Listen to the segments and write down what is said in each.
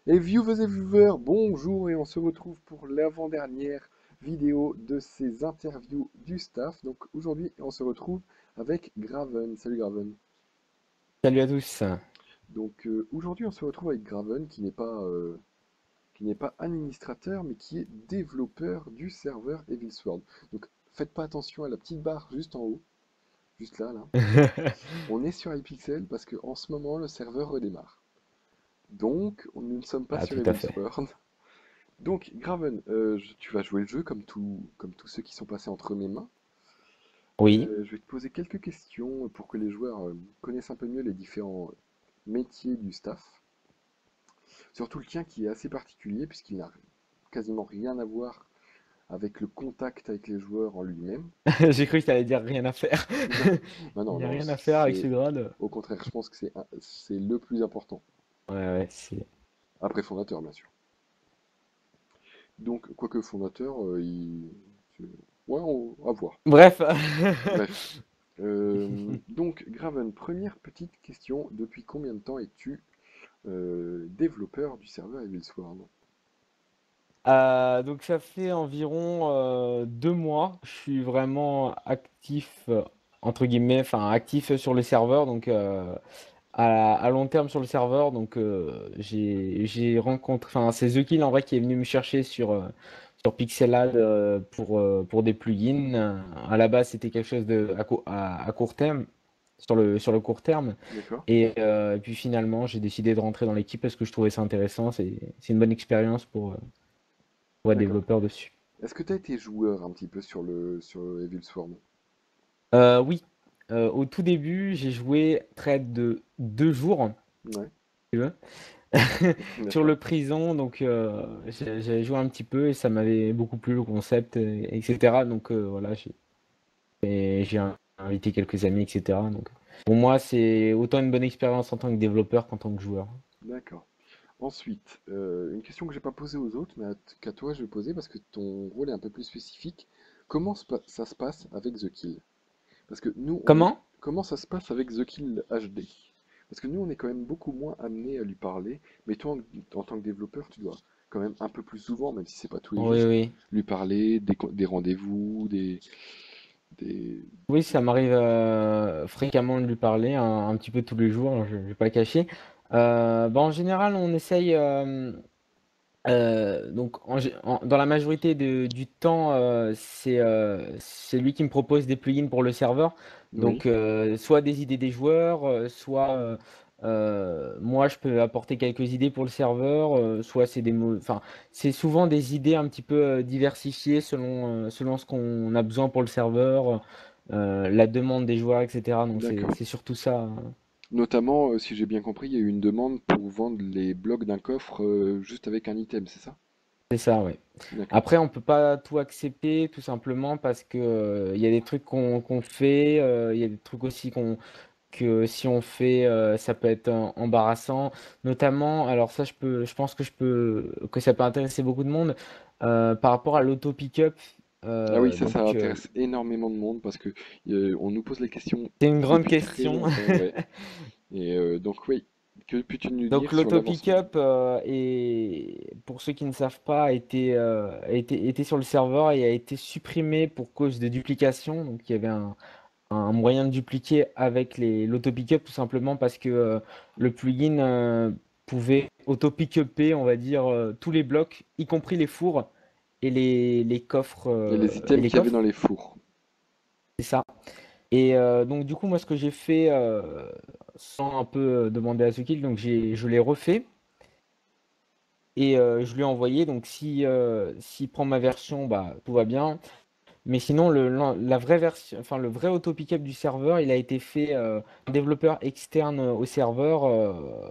Et viewers et viewers, bonjour et on se retrouve pour l'avant-dernière vidéo de ces interviews du staff. Donc aujourd'hui, on se retrouve avec Graven. Salut Graven. Salut à tous. Donc aujourd'hui, on se retrouve avec Graven qui n'est pas administrateur mais qui est développeur du serveur Evil Sword. Donc faites pas attention à la petite barre juste en haut, juste là, là. On est sur iPixel parce que en ce moment, le serveur redémarre. Donc, nous ne sommes pas Ah, sur tout à Evil fait. Sword. Donc, Graven, tu vas jouer le jeu comme tous ceux qui sont passés entre mes mains. Oui, Je vais te poser quelques questions pour que les joueurs connaissent un peu mieux les différents métiers du staff. Surtout le tien qui est assez particulier puisqu'il n'a quasiment rien à voir avec le contact avec les joueurs en lui-même. j'ai cru que tu allais dire rien à faire. Non, non, Il non, n'y a non, rien à faire avec ce c'est grade. au contraire, je pense que c'est le plus important. Ouais, ouais, c'est. Après fondateur, bien sûr. Donc, quoique fondateur, c'est- ouais, à voir. Bref. Bref. Donc, Graven, première petite question. Depuis combien de temps es-tu développeur du serveur Evil Sword? Donc ça fait environ 2 mois. Je suis vraiment actif, entre guillemets, enfin actif sur le serveur, donc à long terme sur le serveur. Donc j'ai rencontré, enfin c'est The Kill en vrai qui est venu me chercher sur Pixelad pour des plugins. À la base, c'était quelque chose à court terme, sur le court terme. D'accord? Et puis finalement, j'ai décidé de rentrer dans l'équipe parce que je trouvais ça intéressant. C'est une bonne expérience pour être D'accord. développeur dessus. Est-ce que tu as été joueur un petit peu sur le Evil Sword? Oui, au tout début, j'ai joué près de 2 jours, Ouais, si tu veux, sur d'accord. le prison. Donc j'avais joué un petit peu et ça m'avait beaucoup plu le concept, etc. Donc voilà, j'ai invité quelques amis, etc. Donc pour moi, c'est autant une bonne expérience en tant que développeur qu'en tant que joueur. D'accord. Ensuite, une question que j'ai pas posée aux autres, mais qu'à toi je vais poser parce que ton rôle est un peu plus spécifique. Ça se passe avec The Kill? Parce que nous, Comment? comment ça se passe avec The Kill HD? Parce que nous, on est quand même beaucoup moins amené à lui parler, mais toi, en tant que développeur, tu dois quand même un peu plus souvent, même si c'est pas tous les Oui, jours, oui. lui parler des rendez-vous, des... Oui, ça m'arrive fréquemment de lui parler, un petit peu tous les jours, hein, je ne vais pas le cacher. En général, on essaye, donc dans la majorité du temps, c'est lui qui me propose des plugins pour le serveur. Oui, Donc, soit des idées des joueurs, soit moi je peux apporter quelques idées pour le serveur, soit enfin, c'est souvent des idées un petit peu diversifiées selon ce qu'on a besoin pour le serveur, la demande des joueurs, etc. Donc, d'accord. c'est surtout ça, hein. Notamment, si j'ai bien compris, il y a eu une demande pour vendre les blocs d'un coffre juste avec un item, c'est ça? C'est ça, ouais. D'accord. Après, on peut pas tout accepter, tout simplement parce que il y a des trucs qu'on fait, il y a des trucs aussi que si on fait, ça peut être embarrassant. Notamment, alors ça, je pense que ça peut intéresser beaucoup de monde par rapport à l'auto-pick-up. Ah oui, Donc, ça intéresse énormément de monde parce que on nous pose la question c'est une grande depuis très question. longtemps, ouais. Et donc oui, que peux-tu nous Donc dire sur l'avancement? l'auto-pick-up, pour ceux qui ne savent pas, était sur le serveur et a été supprimé pour cause de duplication. Donc il y avait un moyen de dupliquer avec l'auto-pick-up tout simplement parce que le plugin pouvait auto-pick-upper, on va dire, tous les blocs, y compris les fours et les coffres. Et les items qu'il y avait dans les fours. C'est ça. Et donc du coup, moi, ce que j'ai fait, sans un peu demander à ce qu'il, donc je l'ai refait. Et je lui ai envoyé, donc si s'il prend ma version, bah tout va bien. Mais sinon, la vraie version, enfin le vrai auto-pick-up du serveur, il a été fait un développeur externe au serveur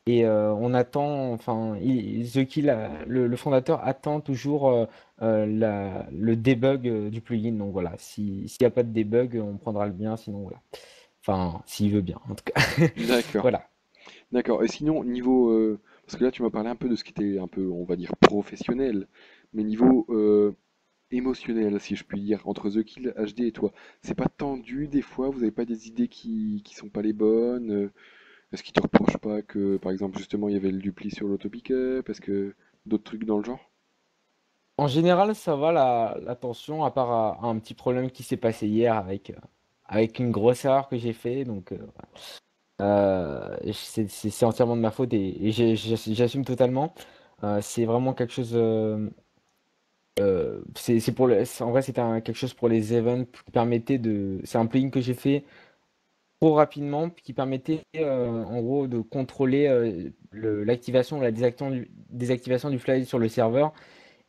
et on attend, enfin The Kill, le fondateur attend toujours le debug du plugin. Donc voilà, s'il n'y a pas de debug, on prendra le bien, sinon voilà. Enfin, s'il veut bien, en tout cas. D'accord, Voilà. d'accord. Et sinon, niveau... parce que là, tu m'as parlé un peu de ce qui était un peu, on va dire, professionnel, mais niveau émotionnel, si je puis dire, entre The Kill HD et toi, c'est pas tendu des fois, vous n'avez pas des idées qui sont pas les bonnes, Est-ce qu'il te reproche pas que, par exemple, justement, il y avait le dupli sur l'auto-pick-up? Est-ce que d'autres trucs dans le genre? En général, ça va la tension, à part un petit problème qui s'est passé hier avec une grosse erreur que j'ai fait. Donc, c'est entièrement de ma faute et j'assume totalement. C'est vraiment quelque chose. C'est pour en vrai, c'était quelque chose pour les events qui permettait de. C'est un plugin que j'ai fait trop rapidement qui permettait en gros de contrôler l'activation ou la désactivation du fly sur le serveur.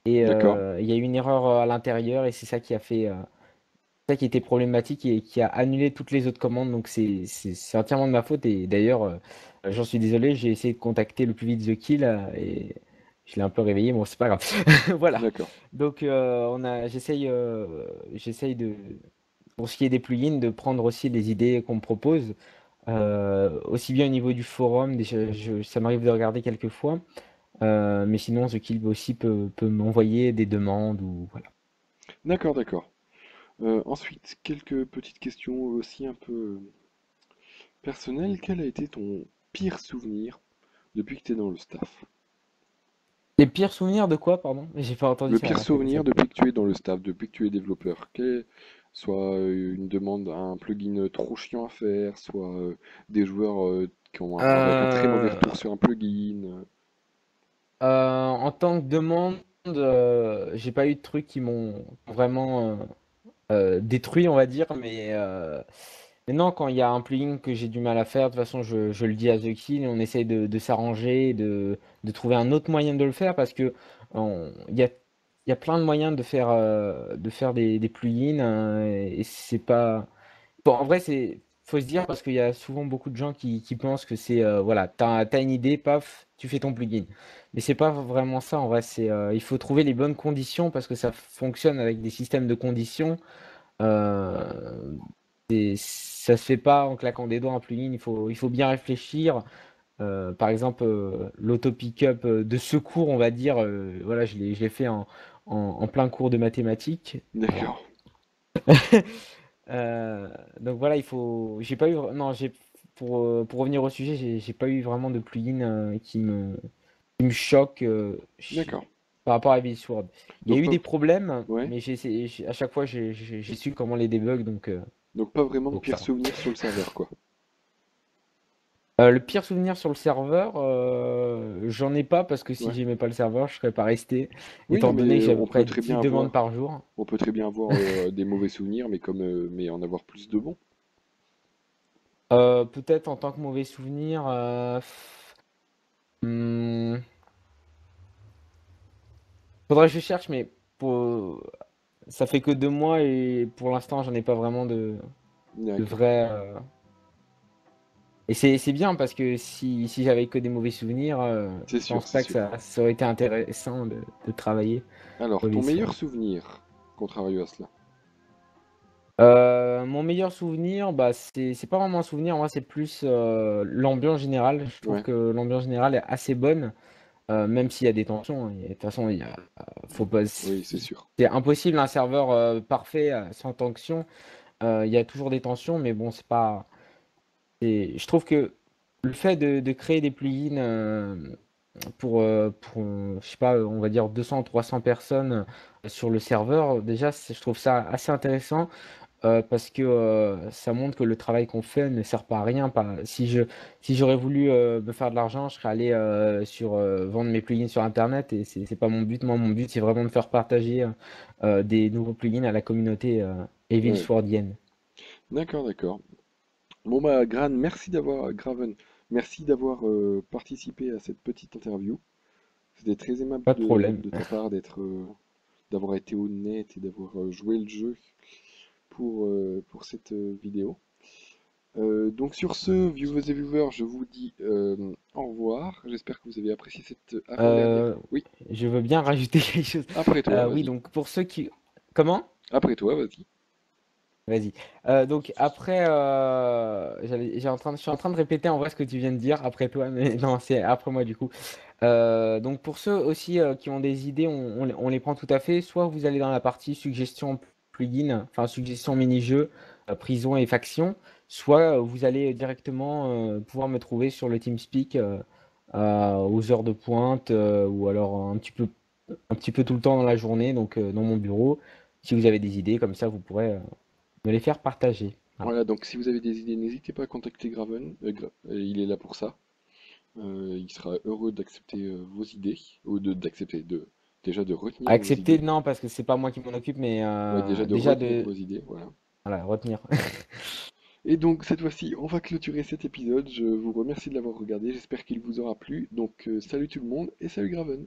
Et D'accord, il y a eu une erreur à l'intérieur et c'est ça qui a fait ça qui était problématique et qui a annulé toutes les autres commandes. Donc c'est entièrement de ma faute. Et d'ailleurs, j'en suis désolé, j'ai essayé de contacter le plus vite The Kill et je l'ai un peu réveillé. Bon, c'est pas grave. Voilà. d'accord. Donc j'essaye de, pour ce qui est des plugins, de prendre aussi les idées qu'on me propose. Aussi bien au niveau du forum, ça m'arrive de regarder quelques fois. Mais sinon, The Kill aussi peut m'envoyer des demandes ou voilà. D'accord, d'accord. Ensuite, quelques petites questions aussi un peu personnelles. Quel a été ton pire souvenir depuis que tu es dans le staff? Les pires souvenirs de quoi, pardon? J'ai pas entendu Le pire ça. souvenir depuis que tu es dans le staff, depuis que tu es développeur, soit une demande, un plugin trop chiant à faire, soit des joueurs qui ont avec un très mauvais Euh, retour sur un plugin. En tant que demande, j'ai pas eu de trucs qui m'ont vraiment détruit, on va dire, mais non, quand il y a un plugin que j'ai du mal à faire, de toute façon, je le dis à The Kill et on essaye de s'arranger, de trouver un autre moyen de le faire parce que il y a plein de moyens de faire des plugins et c'est pas. Bon, en vrai, faut se dire parce qu'il y a souvent beaucoup de gens qui pensent que c'est voilà, t'as une idée, paf, tu fais ton plugin. Mais c'est pas vraiment ça. En vrai, il faut trouver les bonnes conditions parce que ça fonctionne avec des systèmes de conditions. Euh, Ça se fait pas en claquant des doigts un plugin. Il faut bien réfléchir. Par exemple, l'auto pick-up de secours, on va dire. Voilà, je l'ai fait en plein cours de mathématiques. D'accord. Euh, donc voilà, j'ai pas eu, non, pour revenir au sujet, j'ai pas eu vraiment de plugin qui me choque D'accord. par rapport à Heavy Sword. Il y a Donc eu pas, des problèmes, ouais. mais à chaque fois, j'ai su comment les debug, Donc pas vraiment de donc pire ça va. souvenir sur le serveur, quoi. Le pire souvenir sur le serveur, j'en ai pas parce que si Ouais. j'aimais pas le serveur, je serais pas resté, Oui, non, étant donné mais que j'ai à peu près 10 demandes par jour. on peut très bien avoir des mauvais souvenirs, mais en avoir plus de bons. Peut-être en tant que mauvais souvenir, hmm, faudrait que je cherche, mais ça fait que 2 mois et pour l'instant, j'en ai pas vraiment de D'accord. vrai. Et c'est bien parce que si j'avais que des mauvais souvenirs, C'est je sûr, pense c'est pas que sûr. ça aurait été intéressant de travailler Alors, sur ton les meilleur Sword. souvenir, contrario à cela. Mon meilleur souvenir, bah c'est pas vraiment un souvenir, moi c'est plus l'ambiance générale. Je trouve Ouais, que l'ambiance générale est assez bonne, même s'il y a des tensions, hein. De toute façon, faut pas, oui, c'est sûr. c'est impossible un serveur parfait sans tension. Il y a toujours des tensions, mais bon, c'est pas. Je trouve que le fait de créer des plugins je sais pas, on va dire 200 ou 300 personnes sur le serveur, déjà, je trouve ça assez intéressant parce que ça montre que le travail qu'on fait ne sert pas à rien. Si j'aurais voulu me faire de l'argent, je serais allé vendre mes plugins sur Internet et c'est pas mon but. Moi, mon but, c'est vraiment de faire partager des nouveaux plugins à la communauté Evil Ouais. Swordienne. D'accord, d'accord. Bon bah Graven, merci d'avoir participé à cette petite interview. C'était très aimable Pas de problème. de ta part d'avoir été honnête et d'avoir joué le jeu pour cette vidéo. Donc sur ce, viewers et viewers, je vous dis au revoir. J'espère que vous avez apprécié cette avant-dernière. Euh, Oui, je veux bien rajouter quelque chose. après toi, Oui, vas-y. donc pour ceux qui... Comment? Après toi, vas-y. Vas-y. Donc après, je suis en train de répéter en vrai ce que tu viens de dire après toi, mais non, c'est après moi du coup. Donc pour ceux aussi qui ont des idées, on les prend tout à fait. Soit vous allez dans la partie suggestion plugin, enfin suggestion mini-jeu, prison et faction. soit vous allez directement pouvoir me trouver sur le TeamSpeak aux heures de pointe ou alors un petit peu tout le temps dans la journée, donc dans mon bureau. Si vous avez des idées comme ça, vous pourrez me les faire partager. Voilà. Voilà, donc si vous avez des idées, n'hésitez pas à contacter Graven, il est là pour ça. Il sera heureux d'accepter vos idées, ou déjà de retenir vos Accepter, idées. non, parce que c'est pas moi qui m'en occupe, mais Ouais, déjà de déjà retenir de vos idées, voilà. voilà, retenir. Et donc cette fois-ci, on va clôturer cet épisode. Je vous remercie de l'avoir regardé, j'espère qu'il vous aura plu. Donc salut tout le monde et salut Graven.